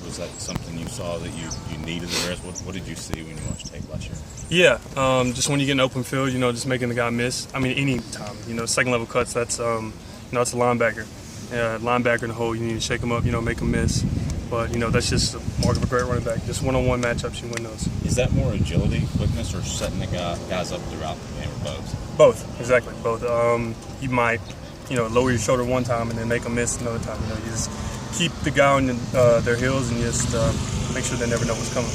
Was that something you saw that you needed the rest? What did you see when you watched tape last year? Yeah, just when you get an open field, just making the guy miss. I mean, any time, second level cuts, that's, it's a linebacker. Linebacker in the hole, you need to shake him up, make him miss. But, that's just a mark of a great running back. Just one-on-one matchups, you win those. Is that more agility, quickness, or setting the guys up throughout the game, or both? Both, exactly, both. You might, lower your shoulder one time and then make them miss another time. You just keep the guy on their heels and just make sure they never know what's coming.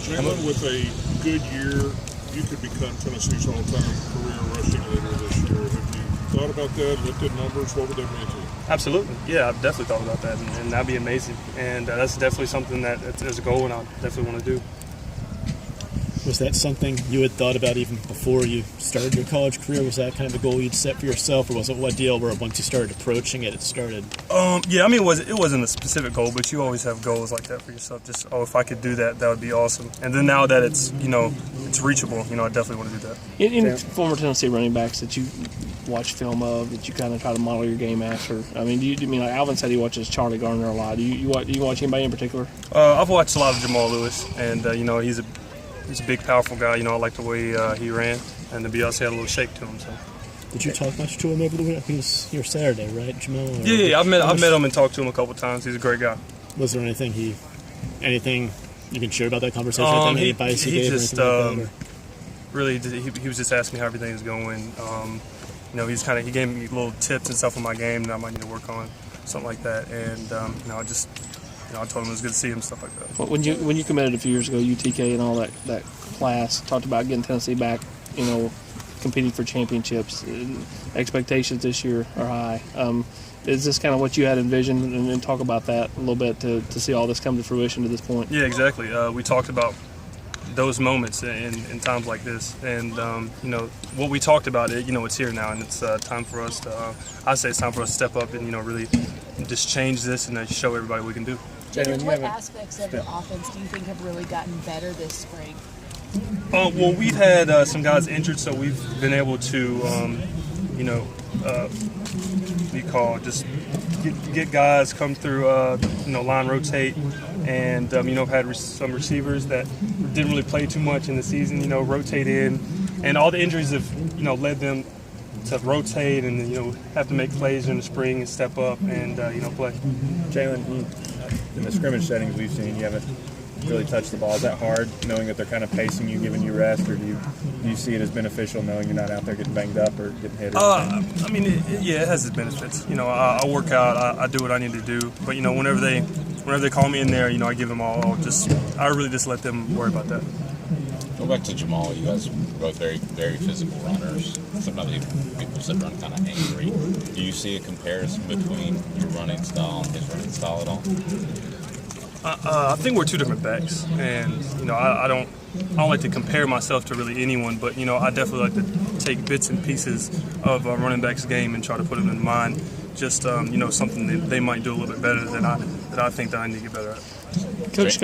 Jalen, with a good year, you could become Tennessee's all-time career rushing leader this year. Have you thought about that, looked at numbers? What would that mean to you? Absolutely. Yeah, I've definitely thought about that, and that'd be amazing. And that's definitely something that is a goal and I definitely want to do. Was that something you had thought about even before you started your college career? Was that kind of a goal you'd set for yourself, or was it what deal where once you started approaching it, it started? Yeah, I mean, it wasn't a specific goal, but you always have goals like that for yourself. Just, if I could do that, that would be awesome. And then now that it's, it's reachable, I definitely want to do that. In former Tennessee running backs that you watch film of, that you kind of try to model your game after, I mean, do you mean, like Alvin said he watches Charlie Garner a lot. Do you watch anybody in particular? I've watched a lot of Jamal Lewis, and, he's a big, powerful guy. I like the way he ran, and he also had a little shake to him. So. Did you talk much to him over the week? He was here Saturday, right, Jamal? Yeah, I've met him and talked to him a couple times. He's a great guy. Was there anything you can share about that conversation? Any advice he gave just or anything like that, really he was just asking me how everything is going. He gave me little tips and stuff on my game that I might need to work on, something like that. And I told him it was good to see him, stuff like that. Well, when you committed a few years ago, UTK and all that class, talked about getting Tennessee back, competing for championships. Expectations this year are high. Is this kind of what you had envisioned? And talk about that a little bit to see all this come to fruition to this point. Yeah, exactly. We talked about those moments in times like this, and what we talked about, it's here now, and it's time for us to. I say it's time for us to step up and really just change this and show everybody what we can do. What aspects of the offense do you think have really gotten better this spring? Well, we've had some guys injured, so we've been able to, just get guys come through, line rotate, and I've had some receivers that didn't really play too much in the season, rotate in, and all the injuries have, led them to rotate and have to make plays in the spring and step up and play. Jalen, in the scrimmage settings we've seen, you haven't really touched the ball. Is that hard, knowing that they're kind of pacing you, giving you rest, or do you see it as beneficial knowing you're not out there getting banged up or getting hit? It has its benefits. I work out, I do what I need to do, but whenever they call me in there, I give them all. I really just let them worry about that. Go back to Jamal. You guys are both very, very physical runners. Sometimes people said run kind of angry. Do you see a comparison between your running style and his running style at all? I think we're two different backs, and I don't like to compare myself to really anyone, but I definitely like to take bits and pieces of a running back's game and try to put them in mine. Just something that they might do a little bit better than I think that I need to get better at. Coach Scott.